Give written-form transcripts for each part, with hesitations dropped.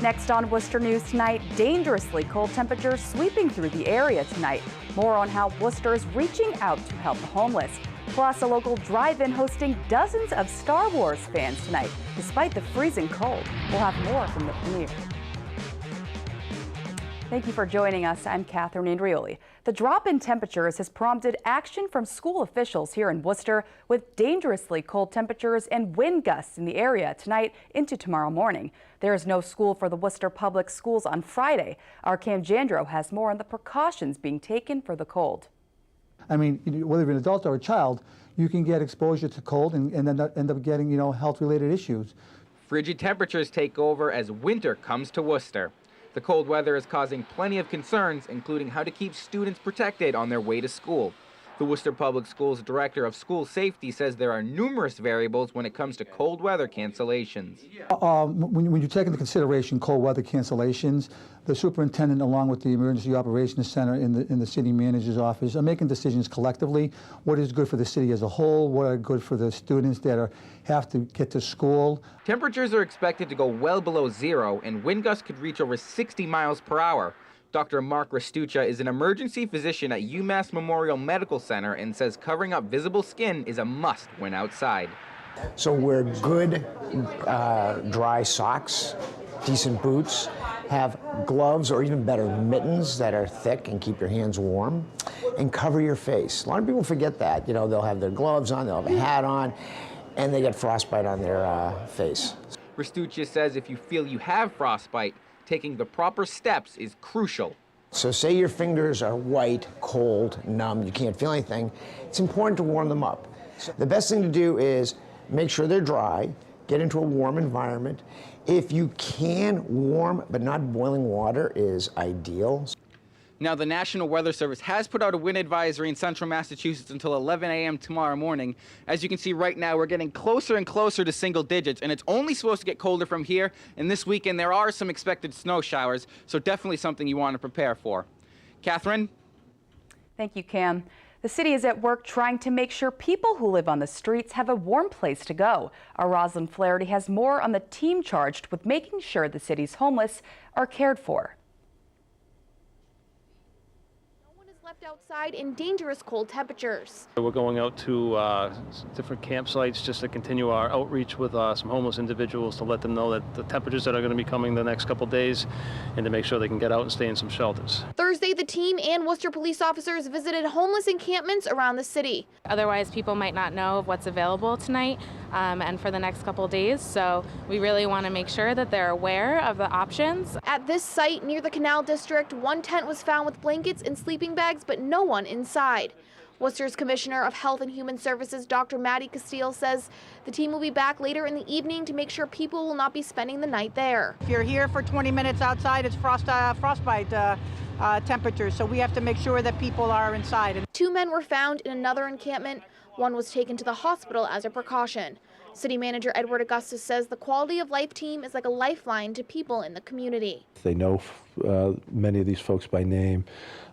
Next on Worcester News tonight, dangerously cold temperatures sweeping through the area tonight. More on how Worcester is reaching out to help the homeless. Plus, a local drive-in hosting dozens of Star Wars fans tonight, despite the freezing cold. We'll have more from the premiere. Thank you for joining us. I'm Catherine Andrioli. The drop in temperatures has prompted action from school officials here in Worcester, with dangerously cold temperatures and wind gusts in the area tonight into tomorrow morning. There is no school for the Worcester Public Schools on Friday. Our Cam Jandro has more on the precautions being taken for the cold. I mean, whether you're an adult or a child, you can get exposure to cold and then end up getting, health-related issues. Frigid temperatures take over as winter comes to Worcester. The cold weather is causing plenty of concerns, including how to keep students protected on their way to school. The Worcester Public Schools Director of School Safety says there are numerous variables when it comes to cold weather cancellations. When you take into consideration cold weather cancellations, the superintendent, along with the Emergency Operations Center in the city manager's office, are making decisions collectively. What is good for the city as a whole? What are good for the students that have to get to school? Temperatures are expected to go well below zero, and wind gusts could reach over 60 miles per hour. Dr. Mark Restuccia is an emergency physician at UMass Memorial Medical Center and says covering up visible skin is a must when outside. So wear good dry socks, decent boots, have gloves or even better mittens that are thick and keep your hands warm, and cover your face. A lot of people forget that. They'll have their gloves on, they'll have a hat on, and they get frostbite on their face. Restuccia says if you feel you have frostbite, taking the proper steps is crucial. So say your fingers are white, cold, numb, you can't feel anything, it's important to warm them up. The best thing to do is make sure they're dry, get into a warm environment. If you can, warm but not boiling water is ideal. Now, the National Weather Service has put out a wind advisory in central Massachusetts until 11 a.m. tomorrow morning. As you can see right now, we're getting closer and closer to single digits, and it's only supposed to get colder from here. And this weekend, there are some expected snow showers, so definitely something you want to prepare for. Catherine? Thank you, Cam. The city is at work trying to make sure people who live on the streets have a warm place to go. Our Rosalind Flaherty has more on the team charged with making sure the city's homeless are cared for. Left outside in dangerous cold temperatures. We're going out to different campsites just to continue our outreach with some homeless individuals to let them know that the temperatures that are going to be coming the next couple days, and to make sure they can get out and stay in some shelters. Thursday, the team and Worcester police officers visited homeless encampments around the city. Otherwise, people might not know of what's available tonight and for the next couple days, so we really want to make sure that they're aware of the options. At this site near the Canal District, one tent was found with blankets and sleeping bags, but no one inside. Worcester's Commissioner of Health and Human Services, Dr. Maddie Castile, says the team will be back later in the evening to make sure people will not be spending the night there. If you're here for 20 minutes outside, it's frostbite temperatures, so we have to make sure that people are inside. 2 men were found in another encampment. One was taken to the hospital as a precaution. City Manager Edward Augustus says the Quality of Life team is like a lifeline to people in the community. They know many of these folks by name,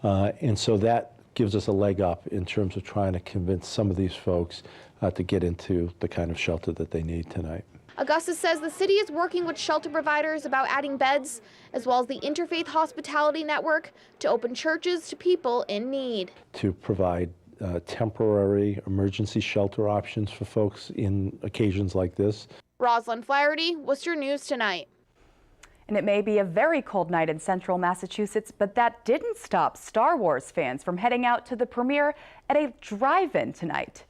and so that gives us a leg up in terms of trying to convince some of these folks to get into the kind of shelter that they need tonight. Augustus says the city is working with shelter providers about adding beds, as well as the Interfaith Hospitality Network, to open churches to people in need. To provide temporary emergency shelter options for folks in occasions like this. Rosalind Flaherty, Worcester News Tonight. And it may be a very cold night in central Massachusetts, but that didn't stop Star Wars fans from heading out to the premiere at a drive-in tonight.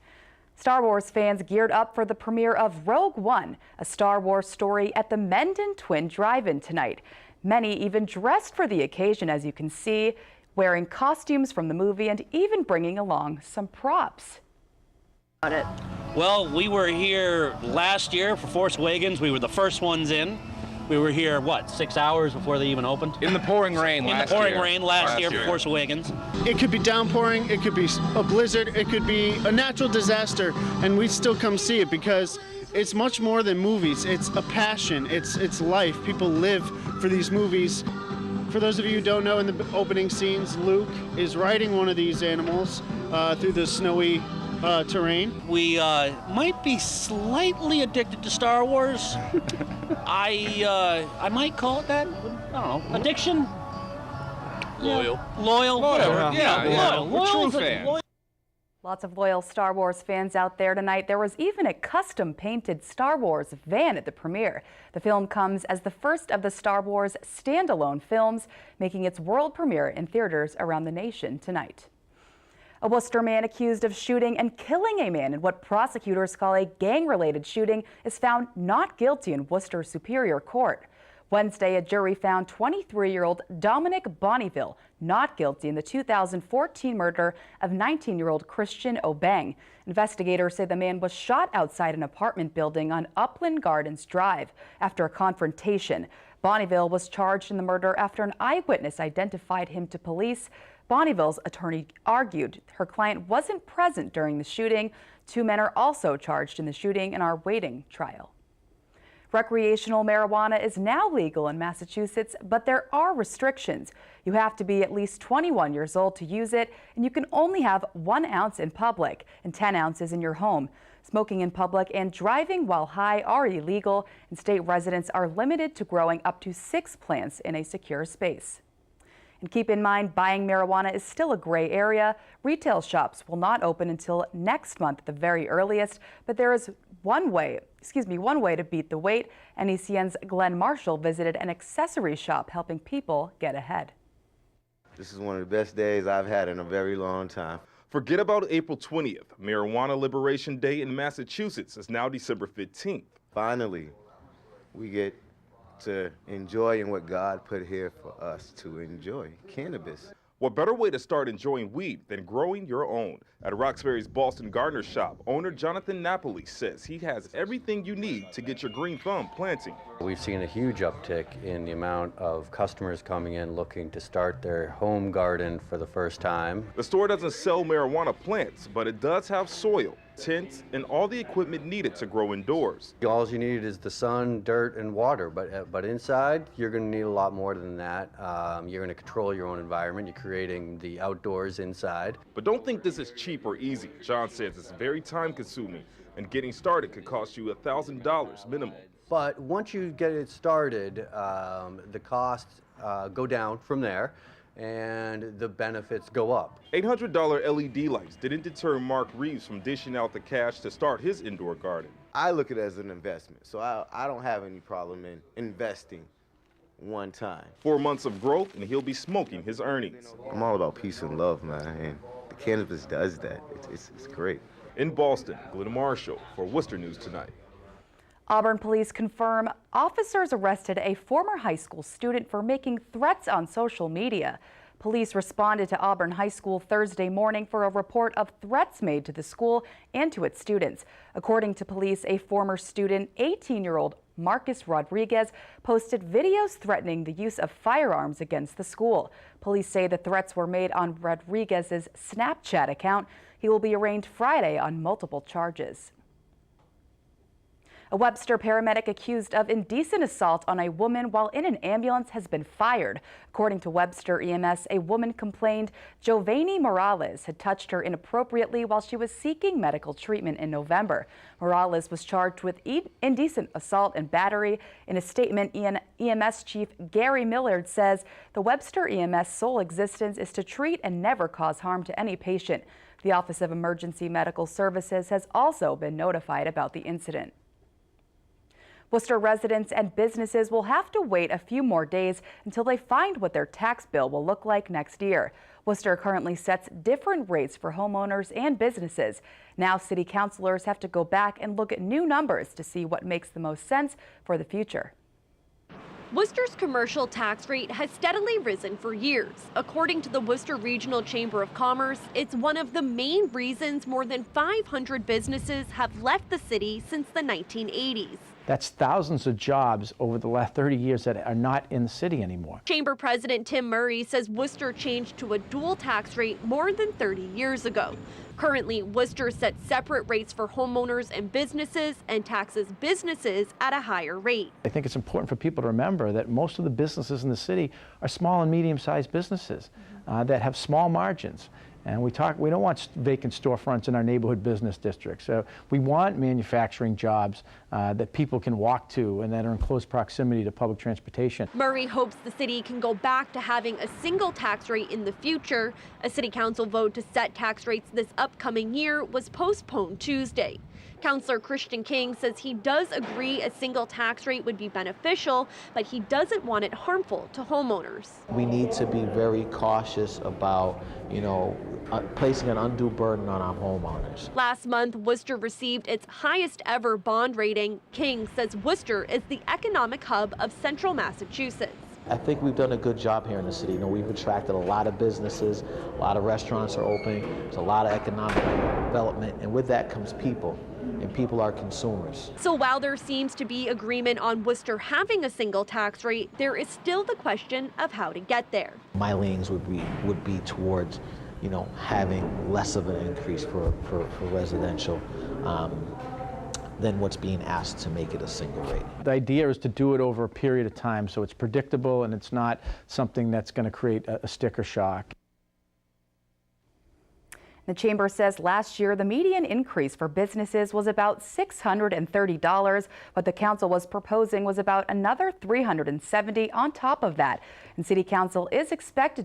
Star Wars fans geared up for the premiere of Rogue One, a Star Wars story at the Mendon Twin Drive-In tonight. Many even dressed for the occasion, as you can see, wearing costumes from the movie and even bringing along some props. Well, we were here last year for Force Awakens. We were the first ones in. We were here, 6 hours before they even opened? In the pouring rain last year. In the pouring rain last year for Force Awakens. It could be downpouring, it could be a blizzard, it could be a natural disaster, and we'd still come see it because it's much more than movies. It's a passion, it's life. People live for these movies. For those of you who don't know, in the opening scenes, Luke is riding one of these animals through the snowy terrain. We might be slightly addicted to Star Wars. I might call it that. I don't know. Addiction? Loyal. Loyal? Whatever. Yeah. Loyal. True fan. Lots of loyal Star Wars fans out there tonight. There was even a custom-painted Star Wars van at the premiere. The film comes as the first of the Star Wars standalone films, making its world premiere in theaters around the nation tonight. A Worcester man accused of shooting and killing a man in what prosecutors call a gang-related shooting is found not guilty in Worcester Superior Court. Wednesday, a jury found 23-year-old Dominic Bonneville not guilty in the 2014 murder of 19-year-old Christian Obeng. Investigators say the man was shot outside an apartment building on Upland Gardens Drive after a confrontation. Bonneville was charged in the murder after an eyewitness identified him to police. Bonneville's attorney argued her client wasn't present during the shooting. 2 men are also charged in the shooting and are waiting trial. Recreational marijuana is now legal in Massachusetts, but there are restrictions. You have to be at least 21 years old to use it, and you can only have 1 ounce in public and 10 ounces in your home. Smoking in public and driving while high are illegal, and state residents are limited to growing up to 6 plants in a secure space. And keep in mind, buying marijuana is still a gray area. Retail shops will not open until next month at the very earliest, but there is one way to beat the wait. NECN's Glenn Marshall visited an accessory shop helping people get ahead. This is one of the best days I've had in a very long time. Forget about April 20th. Marijuana Liberation Day in Massachusetts is now December 15th. Finally, we get to enjoying what God put here for us to enjoy, cannabis. What better way to start enjoying weed than growing your own? At Roxbury's Boston Gardener Shop, owner Jonathan Napoli says he has everything you need to get your green thumb planting. We've seen a huge uptick in the amount of customers coming in looking to start their home garden for the first time. The store doesn't sell marijuana plants, but it does have soil, tents, and all the equipment needed to grow indoors. All you need is the sun, dirt, and water, but inside, you're going to need a lot more than that. You're going to control your own environment. You're creating the outdoors inside. But don't think this is cheap or easy. John says it's very time-consuming, and getting started could cost you $1,000 minimum. But once you get it started, the costs go down from there, and the benefits go up. $800 LED lights didn't deter Mark Reeves from dishing out the cash to start his indoor garden. I look at it as an investment, so I don't have any problem in investing one time. 4 months of growth, and he'll be smoking his earnings. I'm all about peace and love, man, and the cannabis does that. It's great. In Boston, Glenn Marshall for Worcester News Tonight. Auburn police confirm officers arrested a former high school student for making threats on social media. Police responded to Auburn High School Thursday morning for a report of threats made to the school and to its students. According to police, a former student, 18-year-old Marcus Rodriguez, posted videos threatening the use of firearms against the school. Police say the threats were made on Rodriguez's Snapchat account. He will be arraigned Friday on multiple charges. A Webster paramedic accused of indecent assault on a woman while in an ambulance has been fired. According to Webster EMS, a woman complained Jovani Morales had touched her inappropriately while she was seeking medical treatment in November. Morales was charged with indecent assault and battery. In a statement, EMS Chief Gary Millard says the Webster EMS sole existence is to treat and never cause harm to any patient. The Office of Emergency Medical Services has also been notified about the incident. Worcester residents and businesses will have to wait a few more days until they find what their tax bill will look like next year. Worcester currently sets different rates for homeowners and businesses. Now city councilors have to go back and look at new numbers to see what makes the most sense for the future. Worcester's commercial tax rate has steadily risen for years. According to the Worcester Regional Chamber of Commerce, it's one of the main reasons more than 500 businesses have left the city since the 1980s. That's thousands of jobs over the last 30 years that are not in the city anymore. Chamber President Tim Murray says Worcester changed to a dual tax rate more than 30 years ago. Currently, Worcester sets separate rates for homeowners and businesses and taxes businesses at a higher rate. I think it's important for people to remember that most of the businesses in the city are small and medium-sized businesses that have small margins. And we don't want vacant storefronts in our neighborhood business districts. So we want manufacturing jobs that people can walk to and that are in close proximity to public transportation. Murray hopes the city can go back to having a single tax rate in the future. A city council vote to set tax rates this upcoming year was postponed Tuesday. Councillor Christian King says he does agree a single tax rate would be beneficial, but he doesn't want it harmful to homeowners. We need to be very cautious about, placing an undue burden on our homeowners. Last month, Worcester received its highest ever bond rating. King says Worcester is the economic hub of central Massachusetts. I think we've done a good job here in the city. We've attracted a lot of businesses, a lot of restaurants are opening, there's a lot of economic development, and with that comes people, and people are consumers. So while there seems to be agreement on Worcester having a single tax rate, there is still the question of how to get there. My leanings would be towards, having less of an increase for residential than what's being asked to make it a single rate. The idea is to do it over a period of time so it's predictable and it's not something that's going to create a sticker shock. The chamber says last year the median increase for businesses was about $630. What the council was proposing was about another $370 on top of that. And city council is expected to